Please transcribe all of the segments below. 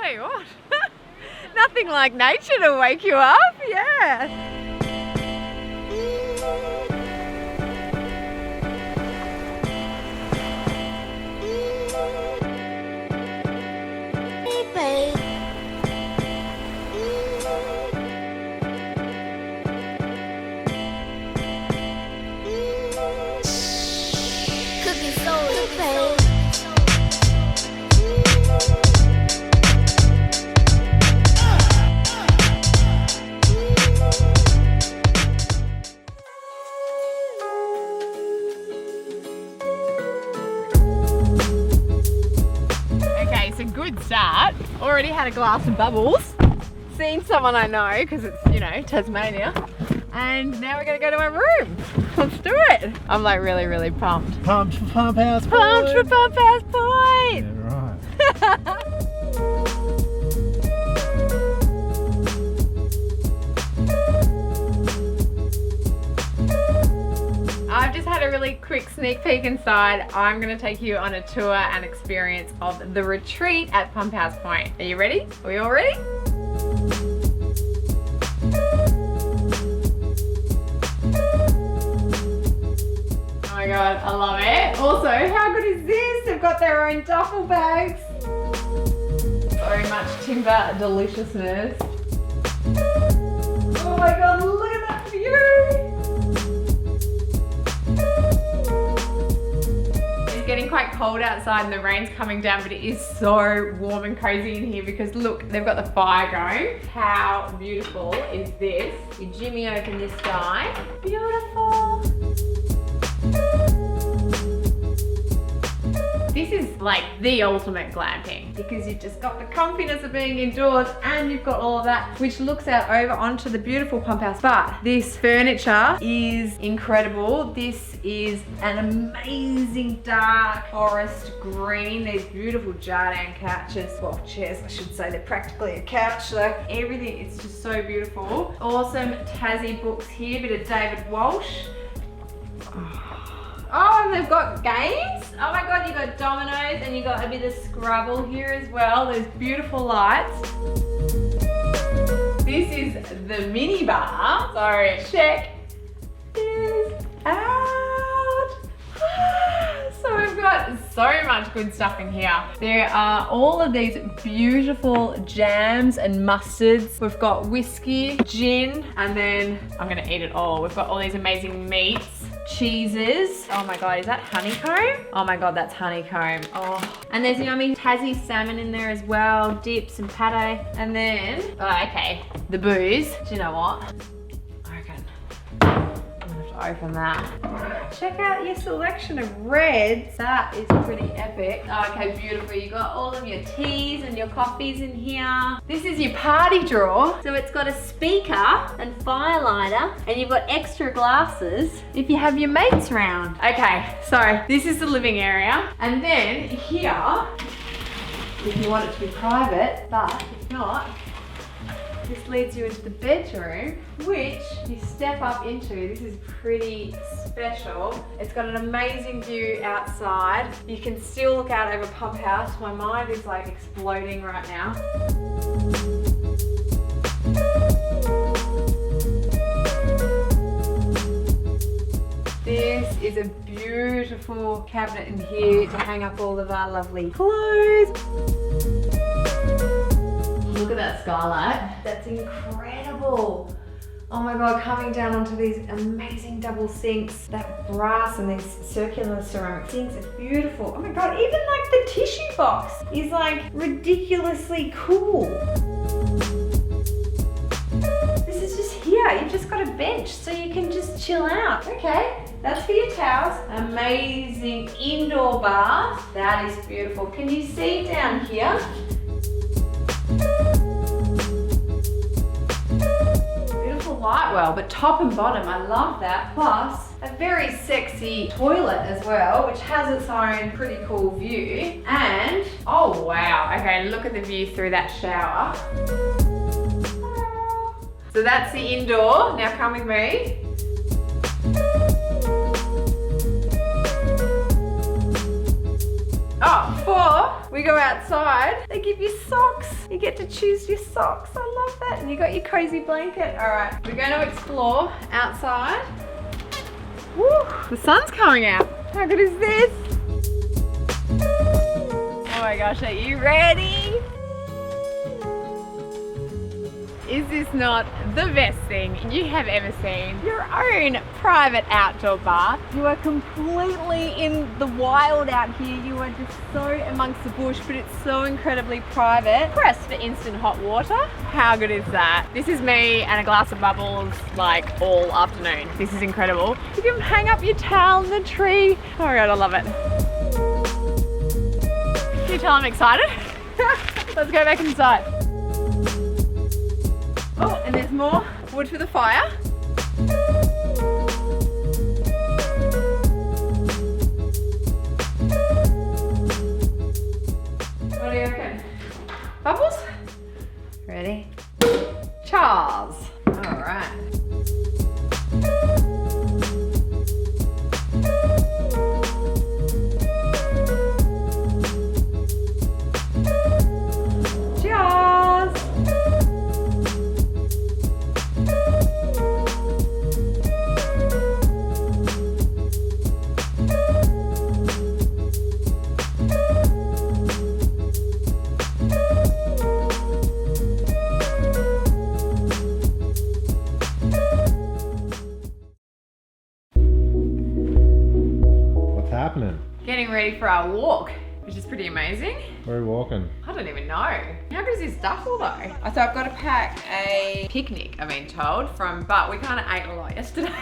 tell you what, nothing like nature to wake you up, yeah. A good start. Already had a glass of bubbles. Seen someone I know because it's, you know, Tasmania. And now we're gonna go to my room. Let's do it. I'm like really pumped. Pumped for Pumphouse Point. Pumped for Pumphouse Point. Yeah, right. I've just had a really quick sneak peek inside. I'm going to take you on a tour and experience of the retreat at Pumphouse Point. Are you ready? Are we all ready? Oh my god, I love it. Also, how good is this? They've got their own duffel bags. So much timber deliciousness. Oh my god, look at that view! Getting quite cold outside and the rain's coming down, but it is so warm and cozy in here because look, they've got the fire going. How beautiful is this? You jimmy open this guy. Beautiful. This is like the ultimate glamping because you've just got the comfiness of being indoors and you've got all of that, which looks out over onto the beautiful pump house. But this furniture is incredible. This is an amazing dark forest green. These beautiful Jardin couches, well, chairs I should say, they're practically a couch. So everything is just so beautiful. Awesome Tassie books here, bit of David Walsh. Oh, and they've got games. Oh my god, you got dominoes and you got a bit of Scrabble here as well. There's beautiful lights. This is the mini bar. So check this out. So we've got so much good stuff in here. There are all of these beautiful jams and mustards. We've got whiskey, gin, and then I'm gonna eat it all. We've got all these amazing meats. Cheeses. Oh my god, is that honeycomb? Oh my god, that's honeycomb. Oh, and there's yummy Tassie salmon in there as well, dips and pate. And then, oh, okay, the booze. Do you know what? I reckon I'm gonna have to open that. Check out your selection of reds. That is pretty epic. Oh, okay, beautiful. You got all of your teas and your coffees in here. This is your party drawer. So it's got a speaker and fire lighter, and you've got extra glasses if you have your mates round. Okay, so this is the living area. And then here, if you want it to be private, but if not, this leads you into the bedroom, which you step up into. This is pretty special. It's got an amazing view outside. You can still look out over Pumphouse. My mind is like exploding right now. This is a beautiful cabinet in here to hang up all of our lovely clothes. Look at that skylight. That's incredible. Oh my god, coming down onto these amazing double sinks. That brass and these circular ceramic sinks are beautiful. Oh my god, even like the tissue box is like ridiculously cool. This is just here. You've just got a bench so you can just chill out. Okay, that's for your towels. Amazing indoor bath. That is beautiful. Can you see down here? Beautiful light well, but top and bottom, I love that. Plus, a very sexy toilet as well, which has its own pretty cool view. And, oh wow, okay, look at the view through that shower. So that's the indoor. Now come with me. we go outside, they give you socks. You get to choose your socks. I love that. And you got your cozy blanket. All right, we're going to explore outside. Woo, the sun's coming out. How good is this? Oh my gosh, are you ready? Is this not the best thing you have ever seen? Your own private outdoor bath. You are completely in the wild out here. You are just so amongst the bush, but it's so incredibly private. Press for instant hot water. How good is that? This is me and a glass of bubbles like all afternoon. This is incredible. You can hang up your towel in the tree. Oh my God, I love it. Can you tell I'm excited? Let's go back inside. Oh, and there's more wood for the fire. What do you reckon? Bubbles? Ready? Charles. All right. Getting ready for our walk, which is pretty amazing. Where are we walking? I don't even know. How good is this duffel though? So I've got to pack a picnic, I've been told, but we kind of ate a lot yesterday.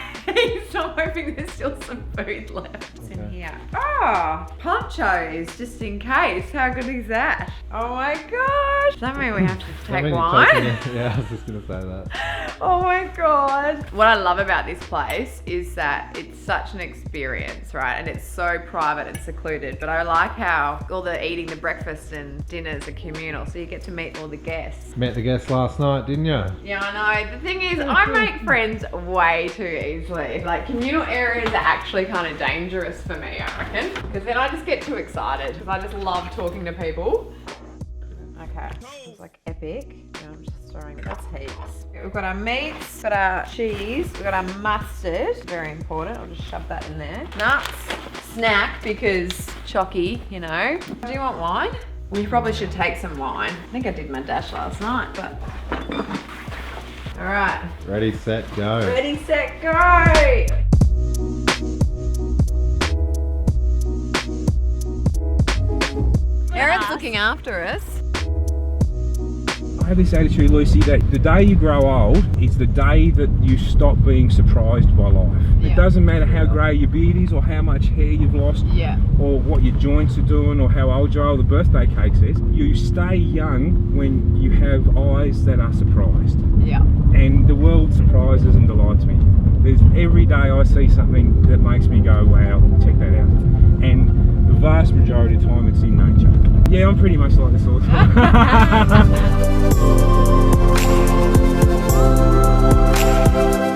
So I'm hoping there's still some food left in here. Oh, ponchos, just in case. How good is that? Oh my gosh. Does that mean we have to take wine? Yeah, I was just going to say that. Oh my God. What I love about this place is that it's such an experience, right? And it's so private and secluded, but I like how all the eating, the breakfast and dinners are communal, so you get to meet all the guests. Met the guests last night, didn't you? Yeah, I know. The thing is, I make friends way too easily. Like, communal areas are actually kind of dangerous for me, I reckon, because then I just get too excited, because I just love talking to people. Okay, it's like epic. Yeah, I'm just throwing, that's heaps. We've got our meats, we've got our cheese, we've got our mustard, very important. I'll just shove that in there. Nuts, snack, because chocky, you know. Do you want wine? We probably should take some wine. I think I did my dash last night, but. All right. Ready, set, go. Ready, set, go. Erin's looking after us. I have this attitude, Lucy, that the day you grow old is the day that you stop being surprised by life. Yeah. It doesn't matter how grey your beard is or how much hair you've lost, or what your joints are doing or how old you are or the birthday cake says. You stay young when you have eyes that are surprised. Yeah. And the world surprises and delights me. Every day I see something that makes me go, wow, check that out. And the vast majority of the time it's in nature. Yeah, I'm pretty much like this all the time.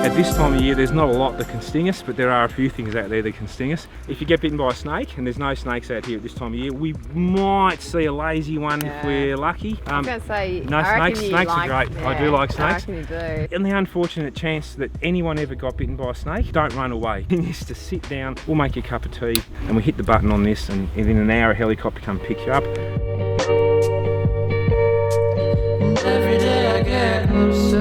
At this time of year, there's not a lot that can sting us, but there are a few things out there that can sting us. If you get bitten by a snake, and there's no snakes out here at this time of year, we might see a lazy one if we're lucky. I was going to say, no, snakes are great. Yeah, I do like snakes. I reckon you do. In the unfortunate chance that anyone ever got bitten by a snake, don't run away. You just to sit down, we'll make you a cup of tea, and we hit the button on this, and in an hour a helicopter come pick you up. Every day I get closer.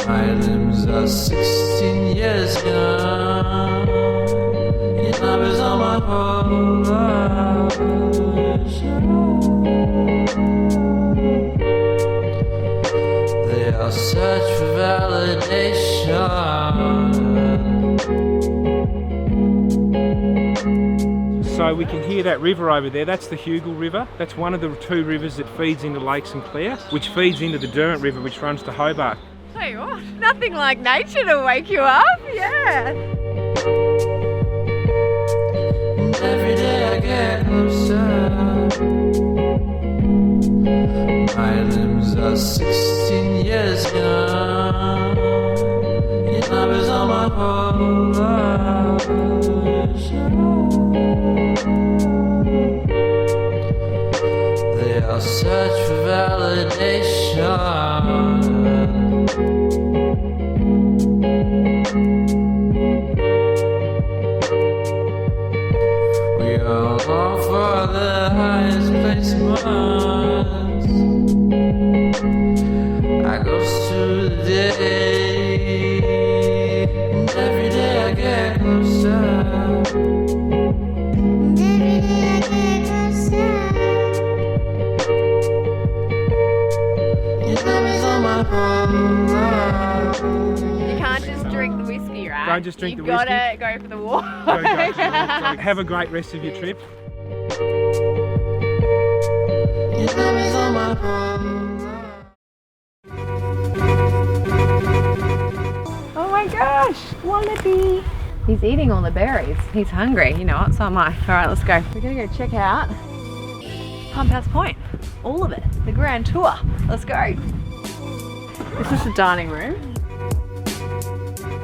My limbs are 16 years young. Your love is on my Polaroid. They all search for validation. So we can hear that river over there, that's the Hugel River. That's one of the two rivers that feeds into Lake St Clair, which feeds into the Currant River, which runs to Hobart. Tell you what, nothing like nature to wake you up, yeah. Every day I get closer. My limbs are 16 years young. Your love is on my Polaroid. I'll search for validation. We all long for the highest placements. I go through the day, and every day I get closer. You can't just drink the whiskey, right? Don't just drink the You've whiskey. gotta go for the water. Go. Have a great rest of your trip. Oh my gosh, wallaby. He's eating all the berries. He's hungry, you know what, so am I. All right, let's go. We're gonna go check out Pumphouse Point. All of it, the grand tour. Let's go. This is the dining room.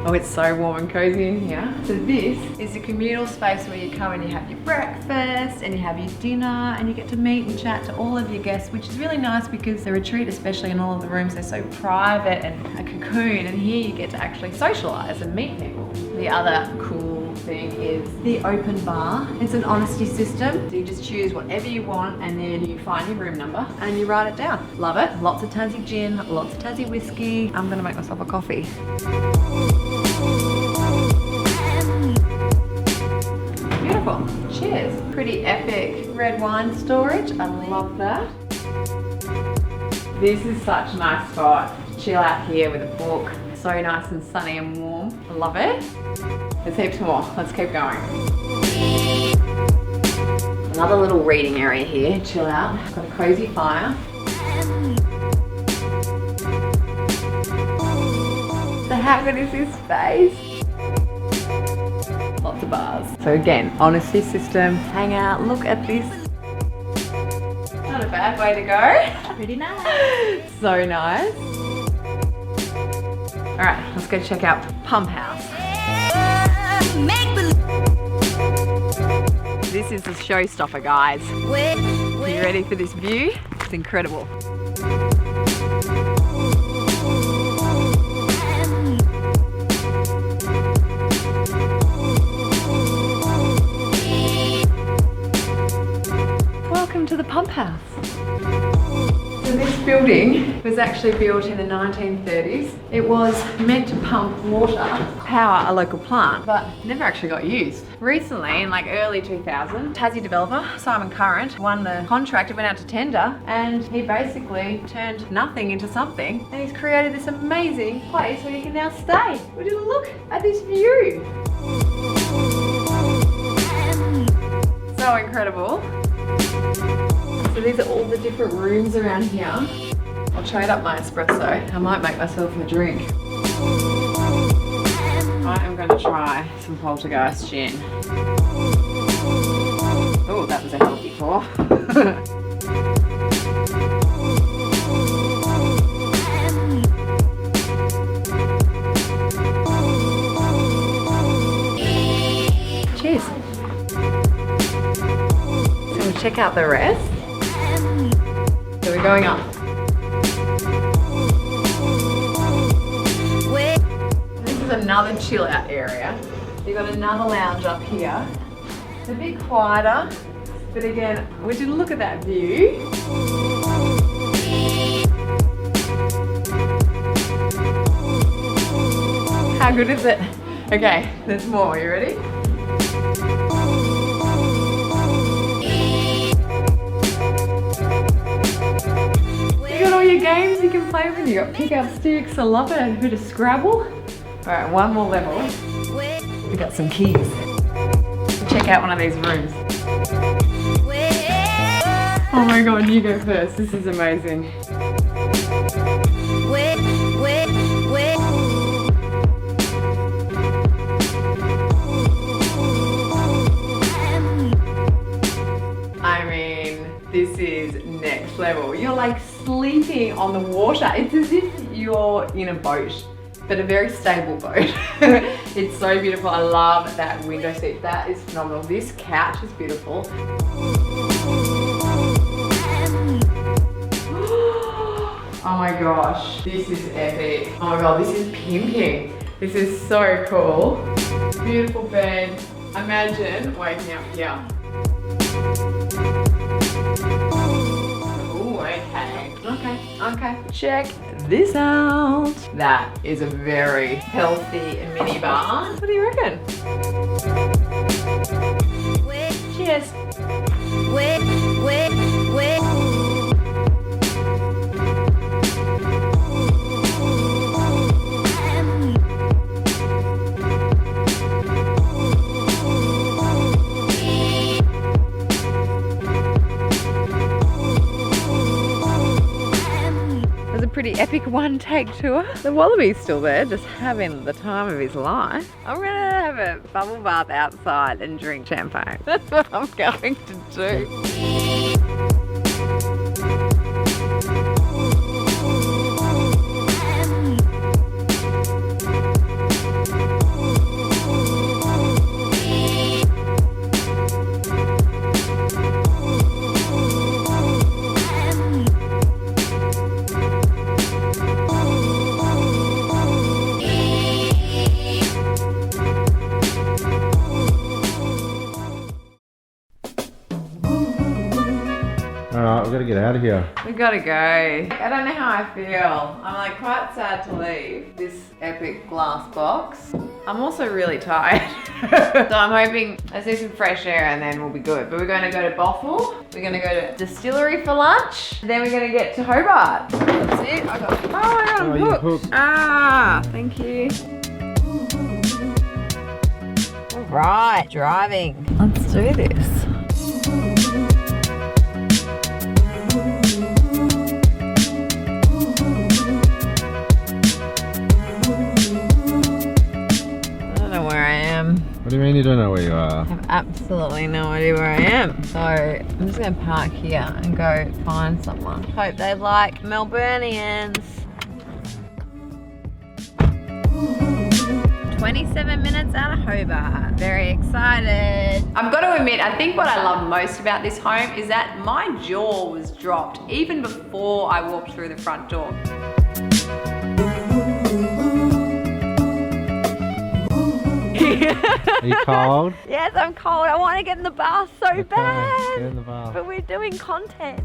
Oh, it's so warm and cozy in here. So this is the communal space where you come and you have your breakfast and you have your dinner and you get to meet and chat to all of your guests, which is really nice because the retreat, especially in all of the rooms, they're so private and a cocoon, and here you get to actually socialize and meet people. The other cool thing is the open bar. It's an honesty system. So you just choose whatever you want and then you find your room number and you write it down. Love it. Lots of Tassie gin, lots of Tassie whiskey. I'm gonna make myself a coffee. Beautiful. Cheers. Pretty epic red wine storage. I love that. This is such a nice spot. Chill out here with a book. So nice and sunny and warm. I love it. There's heaps more. Let's keep going. Another little reading area here. Chill out. Got a cozy fire. So how good is this space? Lots of bars. So again, honesty system. Hang out. Look at this. Not a bad way to go. Pretty nice. So nice. All right, let's go check out Pumphouse. This is the showstopper, guys. Are you ready for this view? It's incredible. Welcome to the Pumphouse. So this building was actually built in the 1930s. It was meant to pump water, power a local plant, but never actually got used. Recently, in like early 2000, Tassie developer Simon Currant won the contract. It went out to tender and he basically turned nothing into something, and he's created this amazing place where you can now stay. Would you look at this view? So incredible. So these are all the different rooms around here. I'll trade up my espresso. I might make myself a drink. I am going to try some poltergeist gin. Oh, that was a healthy pour. Cheers. So we'll check out the rest. So we're going up. This is another chill out area. You've got another lounge up here. It's a bit quieter, but again, would you look at that view? How good is it? Okay, there's more. You ready? Your games you can play with. You got pick up sticks, I love it, and a bit of Scrabble. Alright, one more level. We got some keys. We'll check out one of these rooms. Oh my god, you go first. This is amazing. I mean, this is next level. You're like sleeping on the water. It's as if you're in a boat, but a very stable boat. It's so beautiful. I love that window seat. That is phenomenal. This couch is beautiful. my gosh, this is epic. Oh my god, this is pimping. This is so cool. Beautiful bed. Imagine waking up here. Ooh, okay. Check this out. That is a very healthy mini bar. What do you reckon? Cheers. Pretty epic one-take tour. The wallaby's still there, just having the time of his life. I'm gonna have a bubble bath outside and drink champagne. That's what I'm going to do. Alright, we've got to get out of here. We gotta go. I don't know how I feel. I'm like quite sad to leave this epic glass box. I'm also really tired. So I'm hoping I see some fresh air and then we'll be good. But we're gonna go to Bothell. We're gonna go to Distillery for lunch. Then we're gonna get to Hobart. That's it. I got I'm hooked. Ah, thank you. All right, driving. Let's do this. What do you mean you don't know where you are? I have absolutely no idea where I am. So I'm just gonna park here and go find someone. Hope they like Melburnians. 27 minutes out of Hobart. Very excited. I've got to admit, I think what I love most about this home is that my jaw was dropped even before I walked through the front door. Are you cold? Yes, I'm cold. I want to get in the bath so bad. Get in the bath. But we're doing content.